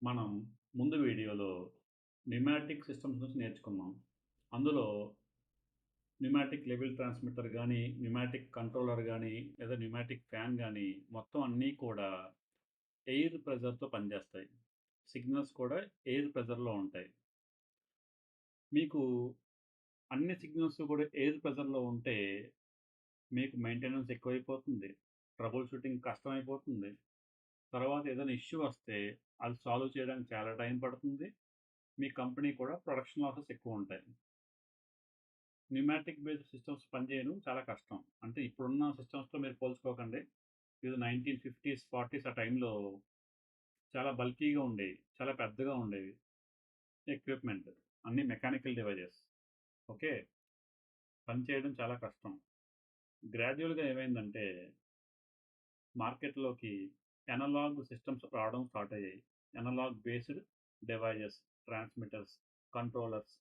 మనం ముందు వీడియోలో న్యూమాటిక్ సిస్టమ్స్ గురించి నేర్చుకున్నాం. అందులో న్యూమాటిక్ లెవెల్ ట్రాన్స్మిటర్ గానీ, న్యూమాటిక్ కంట్రోలర్ గానీ, లేదా న్యూమాటిక్ ఫ్యాన్ గానీ మొత్తం అన్నీ కూడా ఎయిర్ ప్రెషర్‌తో పనిచేస్తాయి. సిగ్నల్స్ కూడా ఎయిర్ ప్రెషర్‌లో ఉంటాయి. మీకు అన్ని సిగ్నల్స్ కూడా ఎయిర్ ప్రెషర్‌లో ఉంటే మీకు మెయింటెనెన్స్ ఎక్కువైపోతుంది. ట్రబుల్ షూటింగ్ కష్టమైపోతుంది. తర్వాత ఏదైనా ఇష్యూ వస్తే అది సాల్వ్ చేయడానికి చాలా టైం పడుతుంది. మీ కంపెనీ కూడా ప్రొడక్షన్ లాసెస్ ఎక్కువుంటాయి. న్యూమాటిక్ బేస్డ్ సిస్టమ్స్ పనిచేయడం చాలా కష్టం. అంటే ఇప్పుడున్న సిస్టమ్స్‌తో మీరు పోల్చుకోకండి. ఇది 1950స్, 40స్ ఆ టైంలో చాలా బల్కీగా ఉండేవి. చాలా పెద్దగా ఉండేవి. ఎక్విప్‌మెంట్. అన్నీ మెకానికల్ డివైజెస్. ఓకే. పనిచేయడం చాలా కష్టం. గ్రాడ్యుయల్‌గా ఏమైందంటే మార్కెట్‌లోకి అనలాగ్ సిస్టమ్స్ రావడం స్టార్ట్ అయ్యాయి. Analog based devices, transmitters, controllers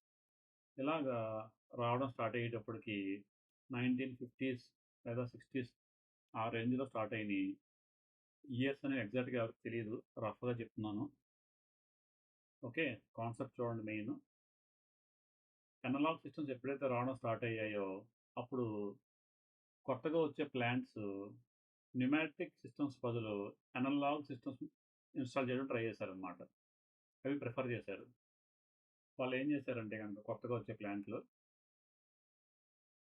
ఇలాగా రావడం స్టార్ట్ అయ్యేటప్పటికి 1950స్ లేదా 60స్ ఆ రేంజ్‌లో స్టార్ట్ అయినియి. ఇయర్స్ అనేవి ఎగ్జాక్ట్‌గా ఎవరికీ తెలీదు. రఫ్‌గా చెప్తున్నాను. ఓకే. కాన్సెప్ట్ చూడండి మెయిన్. అనలాగ్ సిస్టమ్స్ ఎప్పుడైతే రావడం స్టార్ట్ అయ్యాయో, అప్పుడు కొత్తగా వచ్చే ప్లాంట్స్ న్యూమాటిక్ సిస్టమ్స్ బదులు అనలాగ్ సిస్టమ్స్ ఇన్‌స్టాల్ చేయడం ట్రై చేశారనమాట. అవి ప్రిఫర్ చేశారు. వాళ్ళేం చేశారంటే గనుక కొత్తగా వచ్చే ప్లాంట్‌లు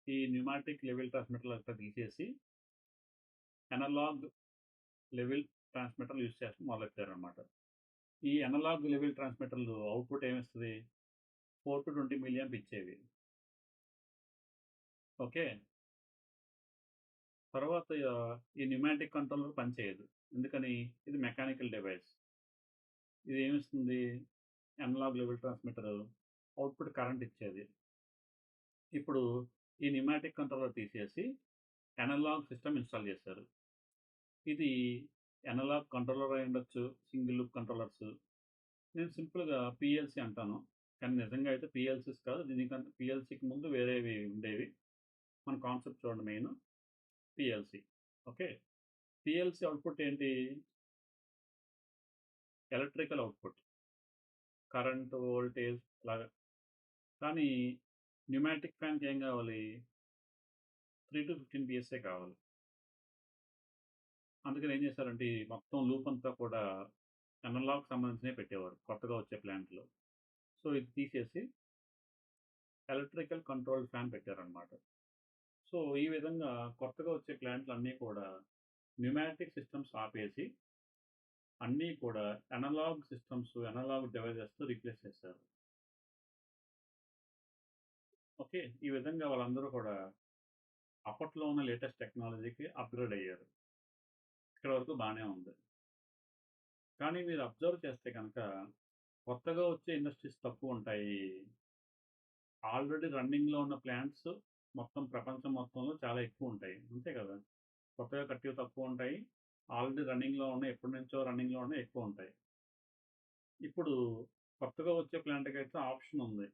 ఈ న్యూమాటిక్ లెవెల్ ట్రాన్స్‌మిటర్లంతా తీసేసి అనలాగ్ లెవెల్ ట్రాన్స్‌మిటర్లు యూజ్ చేయడం మొదలెట్టారనమాట. ఈ అనలాగ్ లెవెల్ ట్రాన్స్‌మిటర్లు అవుట్‌పుట్ ఏమిస్తది? 4-20 మిలియాంప్ ఇచ్చేవి. ఓకే. తర్వాత ఈ న్యూమాటిక్ కంట్రోలర్ పనిచేయదు. ఎందుకని? ఇది మెకానికల్ డివైస్. ఇది ఏమిస్తుంది? Analog level transmitter output current ఇచ్చేది. ఇప్పుడు ఈ న్యూమాటిక్ కంట్రోలర్ తీసేసి అనలాగ్ సిస్టమ్ ఇన్‌స్టాల్ చేశారు. ఇది అనలాగ్ కంట్రోలర్ అయ్యుండొచ్చు. Single loop controllers. నేను సింపుల్‌గా పీఎల్‌సీ అంటాను. కానీ నిజంగా అయితే పీఎల్‌సీస్ కాదు. దీనికంటే పీఎల్‌సీకి ముందు వేరేవి ఉండేవి. మన కాన్సెప్ట్ చూడండి main. PLC. Okay. PLC output ఏంటి? Electrical output. కరెంట్, వోల్టేజ్ అలాగా. కానీ న్యూమాటిక్ ఫ్యాన్‌కి ఏం కావాలి? 3-15 పీఎస్‌ఏ కావాలి. అందుకని ఏం చేశారంటే ఈ మొత్తం లూప్ అంతా కూడా అనలాగ్‌కి సంబంధించినవి పెట్టేవారు కొత్తగా వచ్చే ప్లాంట్‌లో. సో, ఇది తీసేసి ఎలక్ట్రికల్ కంట్రోల్డ్ ఫ్యాన్ పెట్టారనమాట. సో, ఈ విధంగా కొత్తగా వచ్చే ప్లాంట్‌లన్నీ కూడా న్యూమాటిక్ సిస్టమ్స్ ఆపేసి అన్నీ కూడా అనలాగ్ సిస్టమ్స్, అనలాగ్ డివైజెస్‌తో రీప్లేస్ చేశారు. ఓకే. ఈ విధంగా వాళ్ళందరూ కూడా అప్పట్లో ఉన్న లేటెస్ట్ టెక్నాలజీకి అప్‌గ్రేడ్ అయ్యారు. ఇక్కడి వరకు బానే ఉంది. కానీ మీరు అబ్జర్వ్ చేస్తే గనక కొత్తగా వచ్చే ఇండస్ట్రీస్ తక్కువుంటాయి. ఆల్రెడీ రన్నింగ్‌లో ఉన్న ప్లాంట్స్ మొత్తం ప్రపంచం మొత్తంలో చాలా ఎక్కువుంటాయి. అంతే కదా! కొత్తగా కట్టేవి తక్కువుంటాయి. ఆల్రెడీ రన్నింగ్‌లో ఉన్నయి ఎప్పటినుంచో రన్నింగ్‌లో ఉన్నయి ఎక్కువుంటాయి. ఇప్పుడు కొత్తగా వచ్చే ప్లాంట్‌కైతే ఆప్షన్ ఉంది.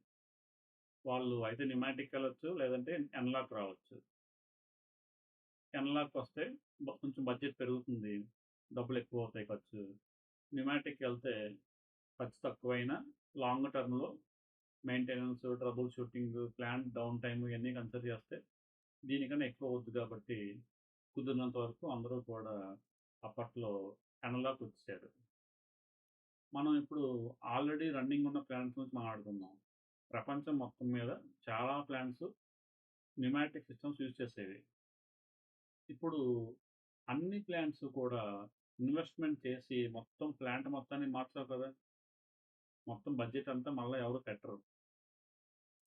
వాళ్ళు అయితే న్యూమాటిక్ ఎళ్ళొచ్చు. లేదంటే ఎనలాగ్ రావచ్చు. ఎనలాగ్‌కొస్తే కొంచెం బడ్జెట్ పెరుగుతుంది. డబ్బులెక్కువవుతాయి ఖర్చు. న్యూమాటిక్‌కెళ్తే ఖర్చు తక్కువైనా లాంగ్ టర్మ్‌లో maintenance, trouble shooting, plant down time ఇయన్నీ కన్సిడర్ చేస్తే దీనికన్నా ఎక్కువ అవుద్ది కాబట్టి కుదిరినంత వరకు అందరూ కూడా అప్పట్లో అనలాగ్‌కొచ్చేసారు. మనం ఇప్పుడు ఆల్రెడీ రన్నింగ్ ఉన్న ప్లాంట్స్ గురించి మాట్లాడుకుందాం. ప్రపంచం మొత్తం మీద చాలా ప్లాంట్స్ న్యూమాటిక్ సిస్టమ్స్ యూజ్ చేసేవి. ఇప్పుడు అన్ని ప్లాంట్స్ కూడా ఇన్వెస్ట్‌మెంట్ చేసి మొత్తం ప్లాంట్ మొత్తాన్ని మార్చాలి కదా! మొత్తం బడ్జెట్ అంతా మళ్ళా ఎవరు పెట్టరు.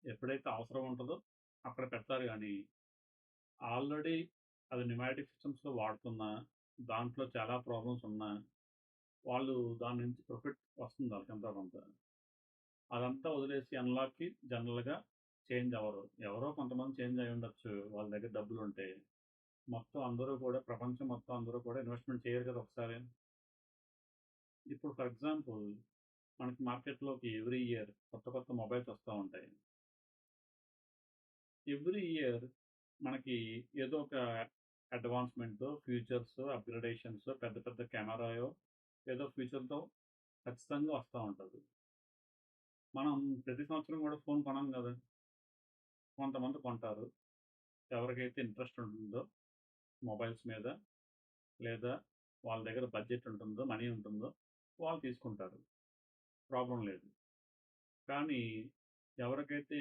ఎప్పుడైతే అవసరం ఉంటదో అక్కడ పెడతారు గానీ, ఆల్రెడీ అది న్యూమాటిక్ సిస్టమ్స్‌లో వాడుతున్నా, దాంట్లో చాలా ప్రాబ్లమ్స్ ఉన్నా, వాళ్ళు దాని నుంచి ప్రాఫిట్ వస్తుంది ఆళ్ళకి ఎంతో కొంత. అదంతా వదిలేసి అనలాగ్‌కి జనరల్‌గా చేంజ్ అవ్వరు. ఎవరో కొంతమంది చేంజ్ అయ్యుండొచ్చు. వాళ్ళ దగ్గర డబ్బులుంటే. మొత్తం అందరూ కూడా ప్రపంచం మొత్తం అందరూ కూడా ఇన్వెస్ట్‌మెంట్ చేయరు కదా ఒకసారి. ఇప్పుడు ఫర్ ఎగ్జాంపుల్ మనకి మార్కెట్‌లోకి ఎవ్రీ ఇయర్ కొత్త కొత్త మొబైల్స్ వస్తా ఉంటాయి. ఎవ్రీ ఇయర్ మనకి ఏదో ఒక అడ్వాన్స్‌మెంటో, ఫీచర్సో, అప్‌గ్రేడేషన్సో, పెద్ద పెద్ద కెమెరాయో ఏదో ఫీచర్‌తో ఖచ్చితంగా వస్తా ఉంటది. మనం ప్రతి సంవత్సరం కూడా ఫోన్ కొనం గదా! కొంతమంది కొంటారు. ఎవరికైతే ఇంట్రెస్ట్ ఉంటుందో మొబైల్స్ మీద, లేదా వాళ్ళ దగ్గర బడ్జెట్ ఉంటుందో, మనీ ఉంటుందో వాళ్ళు తీసుకుంటారు. ప్రాబ్లమ్ లేదు. కానీ ఎవరికైతే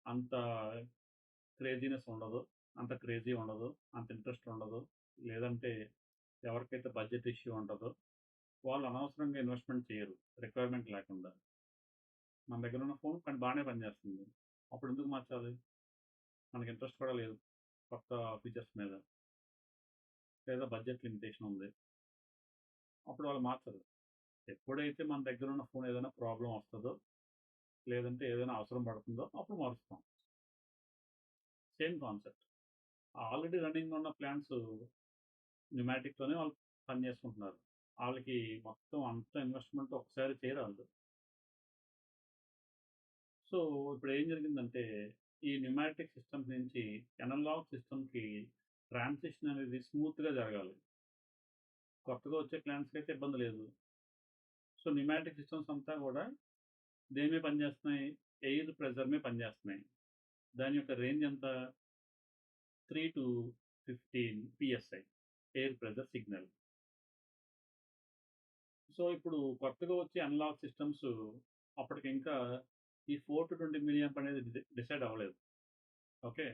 అంత క్రేజీనెస్ ఉండదు, అంత క్రేజీ ఉండదు, అంత ఇంట్రెస్ట్ ఉండదు, లేదంటే ఎవరికైతే బడ్జెట్ ఇష్యూ ఉంటదో వాళ్ళు అనవసరంగా ఇన్వెస్ట్‌మెంట్ చేయరు. రిక్వైర్మెంట్ లేకుండా. మన దగ్గర ఉన్న ఫోన్ కానీ బానే పనిచేస్తుంది. అప్పుడెందుకు మార్చాలి? మనకి ఇంట్రెస్ట్ కూడా లేదు కొత్త ఫీచర్స్ మీద. లేదా బడ్జెట్ లిమిటేషన్ ఉంది. అప్పుడు వాళ్ళు మార్చరు. ఎప్పుడైతే మన దగ్గర ఉన్న ఫోన్ ఏదైనా ప్రాబ్లమ్ వస్తదో, లేదంటే ఏదైనా అవసరం పడుతుందో అప్పుడు మారుస్తాం. Same concept. ఆల్రెడీ రన్నింగ్‌లో ఉన్న ప్లాన్స్ న్యూమాటిక్‌తోనే వాళ్ళు పని చేసుకుంటున్నారు. ఆళ్ళకి మొత్తం అంత ఇన్వెస్ట్‌మెంట్ ఒకసారి చేయరాళ్ళు. సో, ఇప్పుడేం జరిగిందంటే, ఈ న్యూమాటిక్ సిస్టమ్స్ నుంచి అనలాగ్ సిస్టమ్‌కి ట్రాన్సిషన్ అనేది స్మూత్‌గా జరగాలి. కొత్తగా వచ్చే క్లయింట్స్‌కైతే ఇబ్బంది లేదు. సో, న్యూమాటిక్ సిస్టమ్స్ అంతా గూడా దేని మీద పనిచేస్తున్నాయి? ఎయిర్ ప్రెషర్ మీద పనిచేస్తున్నాయి. దాని యొక్క రేంజ్ ఎంత? 3-15 PSI air pressure signal. So, ఇప్పుడు కొత్తగా వచ్చే అనలాగ్ సిస్టమ్స్ అప్పటికింకా ఈ 4-20 మిలియాంప్ అనేది డిసైడ్ అవ్వలేదు. ఓకే.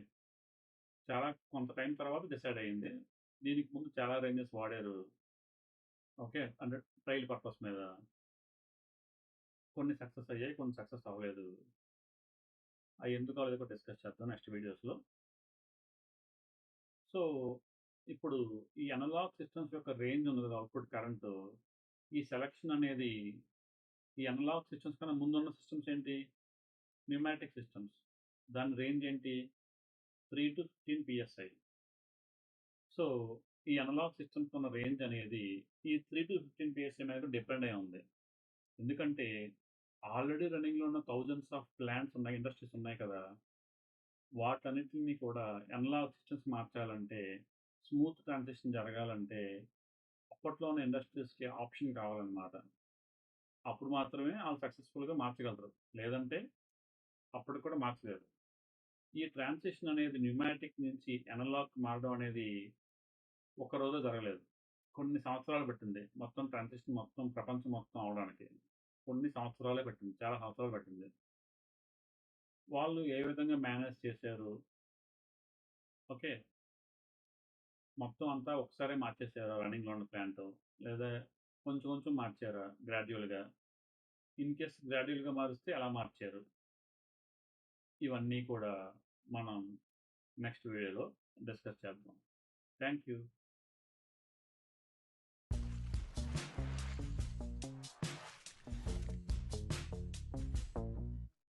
చాలా కొంత టైం తర్వాత డిసైడ్ అయింది. దీనికి ముందు చాలా రేంజెస్ వాడారు. ఓకే. అంటే ట్రైల్ పర్పస్ మీద. కొన్ని సక్సెస్ అయ్యాయి. కొన్ని సక్సెస్ అవ్వలేదు. అయి ఎందుకు అవ్వలేదో కూడా డిస్కస్ చేద్దాం నెక్స్ట్ వీడియోస్‌లో. సో, ఇప్పుడు ఈ అనలాగ్ సిస్టమ్స్ యొక్క రేంజ్ ఉంది కదా! Output current. ఈ సెలక్షన్ అనేది ఈ అనలాగ్ సిస్టమ్స్ కన్నా ముందున్న సిస్టమ్స్ ఏంటి? Pneumatic systems. దాని రేంజ్ ఏంటి? 3-15 పిఎస్ఐ. సో, ఈ అనలాగ్ సిస్టమ్స్ ఉన్న రేంజ్ అనేది ఈ 3-15 పిఎస్ఐ మీద డిపెండ్ అయ్యి ఉంది. ఎందుకంటే ఆల్రెడీ రన్నింగ్‌లో ఉన్న థౌసండ్స్ ఆఫ్ ప్లాంట్స్ ఉన్నాయి, ఇండస్ట్రీస్ ఉన్నాయి కదా! వాటన్నిటిని కూడా అనలాగ్ సిస్టమ్స్ మార్చాలంటే, స్మూత్ ట్రాన్సిషన్ జరగాలంటే, అప్పట్లో ఉన్న ఇండస్ట్రీస్‌కి ఆప్షన్ కావాలన్నమాట. అప్పుడు మాత్రమే ఆళ్ళు సక్సెస్‌ఫుల్‌గా మార్చగలరు. లేదంటే అప్పటికి కూడా మార్చలేరు. ఈ ట్రాన్సిషన్ అనేది న్యూమాటిక్ నుంచి అనలాగ్‌కి మారడం అనేది ఒక్క రోజులో జరగలేదు. కొన్ని సంవత్సరాలు పట్టింది. మొత్తం ట్రాన్సిషన్ మొత్తం ప్రపంచం మొత్తం అవ్వడానికి. కొన్ని సంవత్సరాలే పట్టింది. చాలా సంవత్సరాలు పట్టింది. వాళ్ళు ఏ విధంగా మేనేజ్ చేశారు? ఓకే. మొత్తం అంతా ఒకసారే మార్చేసారా రన్నింగ్‌లో ఉన్న ప్లాంటు? లేదా కొంచెం కొంచెం మార్చారా గ్రాడ్యుయల్‌గా? ఇన్ కేస్ గ్రాడ్యుయల్‌గా మారుస్తే ఎలా మార్చారు? ఇవన్నీ కూడా మనం నెక్స్ట్ వీడియోలో డిస్కస్ చేద్దాం. Thank you.